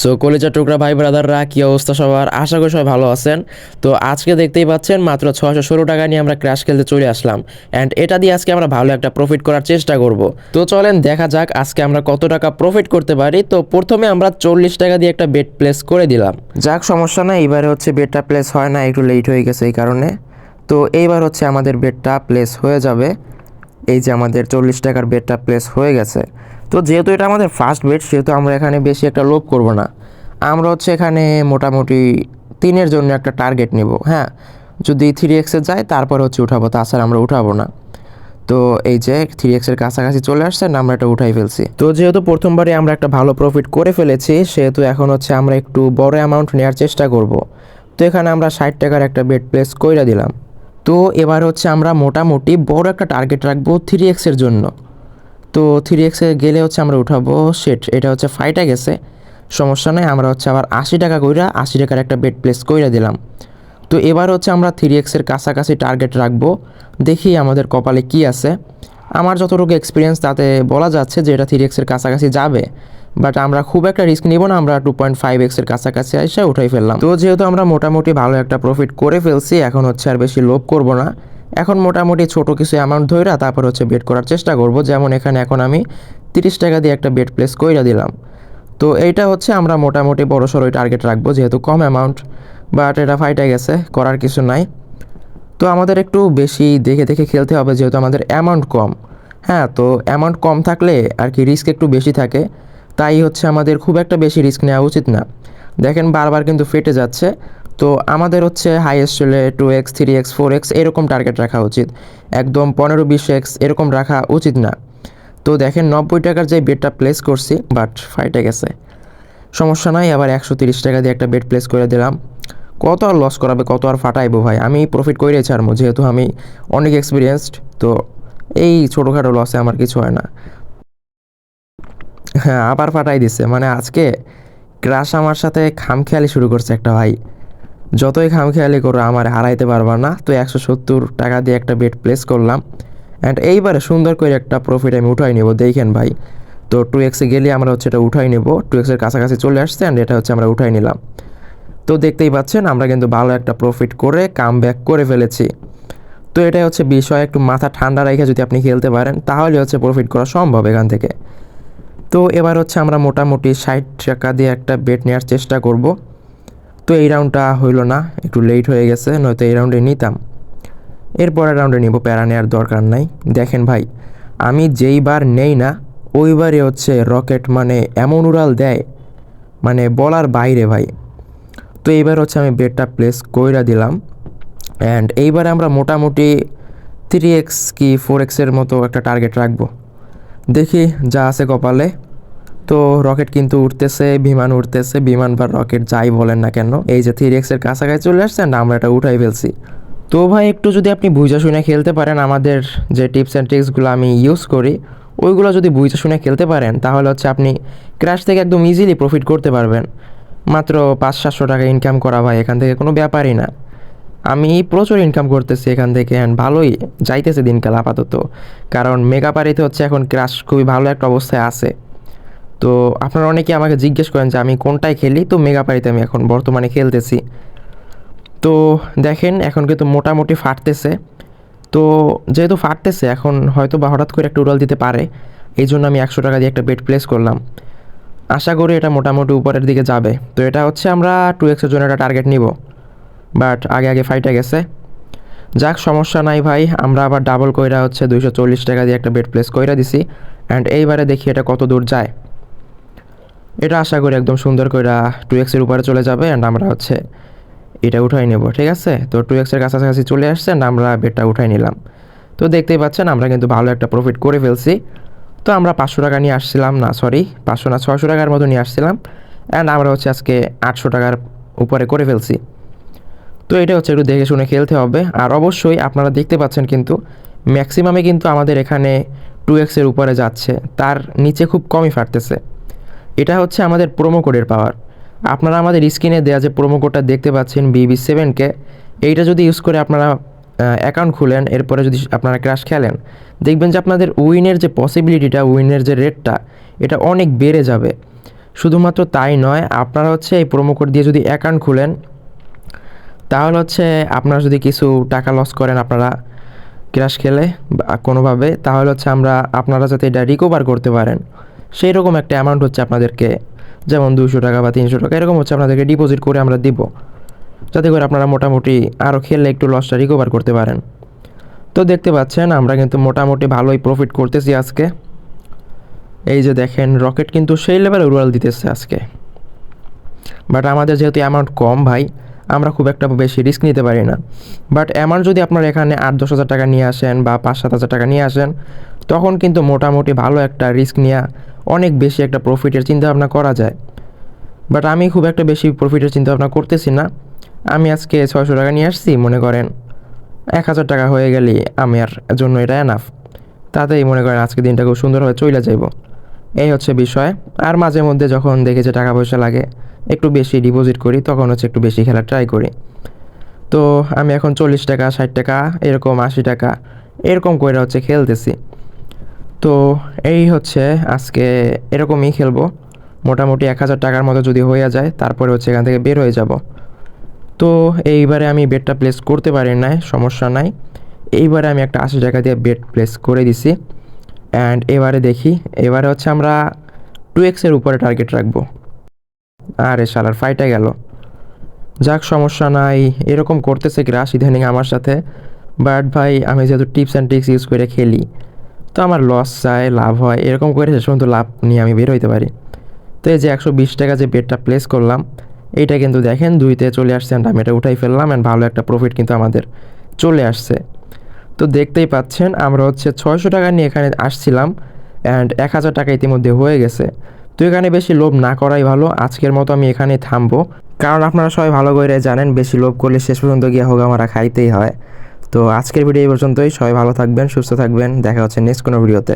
So কলিজা টুকরা ভাই ব্রাদাররা, কি অবস্থা সবার? আশা করি সবাই ভালো আছেন। তো আজকে দেখতেই পাচ্ছেন মাত্র 616 টাকা নিয়ে আমরা ক্র্যাশ খেলতে চলে আসলাম। অ্যান্ড এটা দিয়ে আজকে আমরা ভালো একটা প্রফিট করার চেষ্টা করব। তো চলেন দেখা যাক আজকে আমরা কত টাকা প্রফিট করতে পারি। তো প্রথমে আমরা 40 টাকা দিয়ে একটা বেট প্লেস করে দিলাম। যাক, সমস্যা নাই, এবারে হচ্ছে বেটটা প্লেস হয় না, একটু লেট হয়ে গেছে এই কারণে। তো এইবার হচ্ছে আমাদের বেটটা প্লেস হয়ে যাবে। এই যে আমাদের 40 টাকার বেটটা প্লেস হয়ে গেছে। তো যেহেতু এটা আমাদের ফার্স্ট বেট, সেহেতু আমরা এখানে বেশি একটা লোভ করব না। আমরা হচ্ছে এখানে মোটামুটি 3-এর জন্য একটা টার্গেট নেব। হ্যাঁ, যদি 3x যায় তারপর হচ্ছে উঠাবো, তাছাড়া আমরা উঠাবো না। তো এই যে 3x কাছাকাছি চলে আসছে, আমরা এটা উঠাই ফেলছি। তো যেহেতু প্রথমবারে আমরা একটা ভালো প্রফিট করে ফেলেছি, সেহেতু এখন হচ্ছে আমরা একটু বড় অ্যামাউন্ট নেওয়ার চেষ্টা করব। তো এখানে আমরা 60 টাকার একটা বেট প্লেস কইরা দিলাম। তো এবার হচ্ছে আমরা মোটামুটি বড় একটা টার্গেট রাখবো 3x জন্য। তো 3x গেলে হচ্ছে আমরা উঠাবো। সেট, এটা হচ্ছে ফাইটা গেছে, সমস্যা নেই। আমরা হচ্ছে আবার 80 টাকা কইরা 80 টাকার একটা বেট প্লেস কইরা দিলাম। তো এবার হচ্ছে আমরা 3x কাছাকাছি টার্গেট রাখবো। দেখি আমাদের কপালে কি আছে। আমার যতটুকু এক্সপিরিয়েন্স তাতে বলা যাচ্ছে যে এটা 3x কাছাকাছি যাবে, বাট আমরা খুব একটা রিস্ক নিব না। আমরা 2.5x কাছাকাছি এসে উঠাই ফেললাম। তো যেহেতু আমরা মোটামুটি ভালো একটা প্রফিট করে ফেলছি, এখন হচ্ছে আর বেশি লোভ করব না। এখন মোটামুটি ছোট কিছু অ্যামাউন্ট ধইরা তারপর হচ্ছে বেট করার চেষ্টা করব। যেমন এখানে এখন আমি 30 টাকা দিয়ে একটা বেট প্লেস কইরা দিলাম। তো এইটা হচ্ছে আমরা মোটামুটি বড় সড়োই টার্গেট রাখবো, যেহেতু কম অ্যামাউন্ট, বাট এটা ফাইটা গেছে, করার কিছু নাই। তো আমাদের একটু বেশি দেখে দেখে খেলতে হবে, যেহেতু আমাদের অ্যামাউন্ট কম। হ্যাঁ, তো অ্যামাউন্ট কম থাকলে আর কি রিস্ক একটু বেশি থাকে, তাই হচ্ছে আমাদের খুব একটা বেশি রিস্ক নেওয়া উচিত না। দেখেন বারবার কিন্তু ফেটে যাচ্ছে। তো আমাদের হচ্ছে হাইয়েস্ট হলে 2x 3x 4x এরকম টার্গেট রাখা উচিত, একদম 15-20x এরকম রাখা উচিত না। তো দেখেন 90 টাকার যে বেডটা প্লেস করছি, বাট ফাইটে গেছে, সমস্যা নাই। আবার 130 টাকা দিয়ে একটা বেড প্লেস করে দিলাম। কত আর লস করাবে, কত আর ফাটাইবো ভাই, আমি প্রফিট করেই ছাড়বো, যেহেতু আমি অনেক এক্সপিরিয়েন্সড। তো এই ছোটোখাটো লসে আমার কিছু হয় না। হ্যাঁ, আবার ফাটাই দিছে, মানে আজকে ক্রাশ আমার সাথে খামখেয়ালি শুরু করছে একটা ভাই। যতই খামখেয়ালি করো আমার হারাইতে পারবা না। তো 170 টাকা দিয়ে একটা বেড প্লেস করলাম, অ্যান্ড এইবারে সুন্দর করে একটা প্রফিট আমি উঠাই নেব, দেখেন ভাই। তো 2x গেলে আমরা হচ্ছে এটা উঠাই নেব। 2x কাছাকাছি চলে আসছে, অ্যান্ড এটা হচ্ছে আমরা উঠাই নিলাম। তো দেখতেই পাচ্ছেন আমরা কিন্তু ভালো একটা প্রফিট করে কাম ব্যাক করে ফেলেছি। তো এটাই হচ্ছে বিষয়, একটু মাথা ঠান্ডা রেখে যদি আপনি খেলতে পারেন তাহলে হচ্ছে প্রফিট করা সম্ভব এখান থেকে। তো এবার হচ্ছে আমরা মোটামুটি 60 টাকা দিয়ে একটা বেট নেওয়ার চেষ্টা করব। তো এই রাউন্ডটা হইলো না, একটু লেট হয়ে গেছে, নয়তো এই রাউন্ডে নিতাম। এরপরের রাউন্ডে নিব, প্যারা নেওয়ার দরকার নাই। দেখেন ভাই, আমি যেইবার নেই না ওইবারে হচ্ছে রকেট মানে এমন উড়াল দেয়, মানে বলার বাইরে ভাই। তো এইবার হচ্ছে আমি বেটটা প্লেস কইরা দিলাম, অ্যান্ড এইবারে আমরা মোটামুটি 3x কি 4xের মতো একটা টার্গেট রাখবো। দেখি যা আছে কপালে। তো রকেট কিন্তু উঠতেছে, বিমান উঠতেছে, বিমান বা রকেট যাই বলেন না কেন, এই যে 3x কাছাকাছি চলে আসছে, অ্যান্ড আমরা এটা উঠাই ফেলছি। তো ভাই একটু যদি আপনি বুঝে শুনে খেলতে পারেন, আমাদের যে টিপস অ্যান্ড ট্রিক্সগুলো আমি ইউজ করি ওইগুলো যদি বুঝে শুনে খেলতে পারেন, তাহলে হচ্ছে আপনি ক্র্যাশ থেকে একদম ইজিলি প্রফিট করতে পারবেন। মাত্র 500-700 টাকা ইনকাম করা ভাই এখান থেকে কোনো ব্যাপারই না। আমি প্রচুর ইনকাম করতেছি এখান থেকে, অ্যান্ড ভালোই যাইতেছে দিনকাল আপাতত। কারণ মেগাপারিতে হচ্ছে এখন ক্র্যাশ খুবই ভালো একটা অবস্থায় আছে। তো আপনারা অনেকে আমাকে জিজ্ঞেস করেন যে আমি কোনটায় খেলি, তো মেগাপারিতে আমি এখন বর্তমানে খেলতেছি। তো দেখেন এখন কিন্তু মোটামুটি ফাটতেছে। তো যেহেতু ফাটতেছে, এখন হয়তো বা হঠাৎ করে একটা উড়াল দিতে পারে, এই জন্য আমি 100 টাকা দিয়ে একটা বেট প্লেস করলাম। আশা করি এটা মোটামুটি উপরের দিকে যাবে। তো এটা হচ্ছে আমরা 2x জন্য একটা টার্গেট নিব, বাট আগে আগে ফাইটে গেছে। যাক, সমস্যা নাই ভাই, আমরা আবার ডাবল কইরা হচ্ছে 240 টাকা দিয়ে একটা বেট প্লেস কইরা দিছি। অ্যান্ড এইবারে দেখি এটা কত দূর যায়। এটা আশা করি একদম সুন্দর কইরা 2x উপরে চলে যাবে, অ্যান্ড আমরা হচ্ছে এটা উঠাই নেব। ঠিক আছে, তো 2x কাছাকাছি চলে আসছে, অ্যান্ড আমরা বেটটা উঠাই নিলাম। তো দেখতেই পাচ্ছেন আমরা কিন্তু ভালো একটা প্রফিট করে ফেলছি। তো আমরা 500 টাকা নিয়ে আসছিলাম, না সরি 500 না 600 টাকার মতো নিয়ে আসছিলাম, অ্যান্ড আমরা হচ্ছে আজকে 800 টাকার উপরে করে ফেলছি। তো এটা হচ্ছে একটু দেখে শুনে খেলতে হবে। আর অবশ্যই আপনারা দেখতে পাচ্ছেন কিন্তু ম্যাক্সিমামে কিন্তু আমাদের এখানে 2x উপরে যাচ্ছে, তার নিচে খুব কমই ফাটতেছে। এটা হচ্ছে আমাদের প্রোমো কোডের পাওয়ার। আপনারা আমাদের স্ক্রিনে দেওয়া যে প্রোমো কোডটা দেখতে পাচ্ছেন BB7K, এইটা যদি ইউজ করে আপনারা অ্যাকাউন্ট খুলেন, এরপরে যদি আপনারা ক্র্যাশ খেলেন, দেখবেন যে আপনাদের উইনের যে পসিবিলিটিটা, উইনের যে রেটটা, এটা অনেক বেড়ে যাবে। শুধুমাত্র তাই নয়, আপনারা হচ্ছে এই প্রোমো কোড দিয়ে যদি অ্যাকাউন্ট খুলেন তাহলে হচ্ছে আপনারা যদি কিছু টাকা লস করেন আপনারা ক্র্যাশ খেলে বা কোনোভাবে, তাহলে হচ্ছে আপনারা যাতে এটা রিকভার করতে পারেন সেই রকম একটা অ্যামাউন্ট হচ্ছে আপনাদেরকে, যেমন 200 টাকা বা 300 টাকা এরকম হচ্ছে আপনাদেরকে ডিপোজিট করে আমরা দিব, যাতে করে আপনারা মোটামুটি আরও খেললে একটু লসটা রিকভার করতে পারেন। তো দেখতে পাচ্ছেন আমরা কিন্তু মোটামুটি ভালোই প্রফিট করতেছি আজকে। এই যে দেখেন রকেট কিন্তু সেই লেভেলে উড়াল দিতেছে আজকে, বাট আমাদের যেহেতু অ্যামাউন্ট কম ভাই, আমরা খুব একটা বেশি রিস্ক নিতে পারি না। বাট অ্যামাউন্ট যদি আপনারা এখানে 8-10 হাজার টাকা নিয়ে আসেন বা 5-7 হাজার টাকা নিয়ে আসেন, তখন কিন্তু মোটামুটি ভালো একটা রিস্ক নিয়ে অনেক বেশি একটা প্রফিটের চিন্তাভাবনা করা যায়। বাট আমি খুব একটা বেশি প্রফিটের চিন্তাভাবনা করতেছি না। আমি আজকে 600 টাকা নিয়ে আসছি, মনে করেন 1000 টাকা হয়ে গেলে আমার জন্য এটা এনাফ। তাতেই মনে করেন আজকে দিনটা খুব সুন্দরভাবে চলে যাইব, এই হচ্ছে বিষয়। আর মাঝে মধ্যে যখন দেখি যে টাকা পয়সা লাগে একটু বেশি ডিপোজিট করি, তখন হচ্ছে একটু বেশি খেলার ট্রাই করি। তো আমি এখন 40 টাকা, 60 টাকা, এরকম 80 টাকা এরকম করে হচ্ছে খেলতেছি। তো এই হচ্ছে আজকে এরকমই খেলবো, মোটামুটি 1000 টাকার মতো যদি হয়ে যায় তারপরে হচ্ছে এখান থেকে বের হয়ে যাব। তো এইবারে আমি বেটটা প্লেস করতে পারি নাই, সমস্যা নাই। এইবারে আমি একটা 80 টাকা দিয়ে বেট প্লেস করে দিছি। অ্যান্ড এবারে দেখি, এবারে হচ্ছে আমরা 2x-এর উপরে টার্গেট রাখবো। আরে শালার ফাইটা গেল। যাক সমস্যা নাই, এরকম করতেছে ক্রাশ ইদানিং আমার সাথে। বাট ভাই আমি যেহেতু টিপস অ্যান্ড ট্রিক্স ইউজ করে খেলি, তো আমার লস চাই লাভ হয়, এরকম করে শেষ পর্যন্ত লাভ নিয়ে আমি বের হইতে পারি। তো এই যে 120 টাকা যে বেটটা প্লেস করলাম, এইটা কিন্তু দেখেন 2-তে চলে আসছে, অ্যান্ড আমি এটা উঠাই ফেললাম, অ্যান্ড ভালো একটা প্রফিট কিন্তু আমাদের চলে আসছে। তো দেখতেই পাচ্ছেন আমরা হচ্ছে 600 টাকা নিয়ে এখানে আসছিলাম, অ্যান্ড 1000 টাকা ইতিমধ্যে হয়ে গেছে। তো এখানে বেশি লোভ না করাই ভালো, আজকের মতো আমি এখানেই থামবো। কারণ আপনারা সবাই ভালো করে জানেন বেশি লোভ করলে শেষ পর্যন্ত গিয়ে হোক আমরা খাইতেই হয়। তো আজকের ভিডিও এই পর্যন্তই, সবাই ভালো থাকবেন, সুস্থ থাকবেন, দেখা হচ্ছে নেক্সট কোনো ভিডিওতে।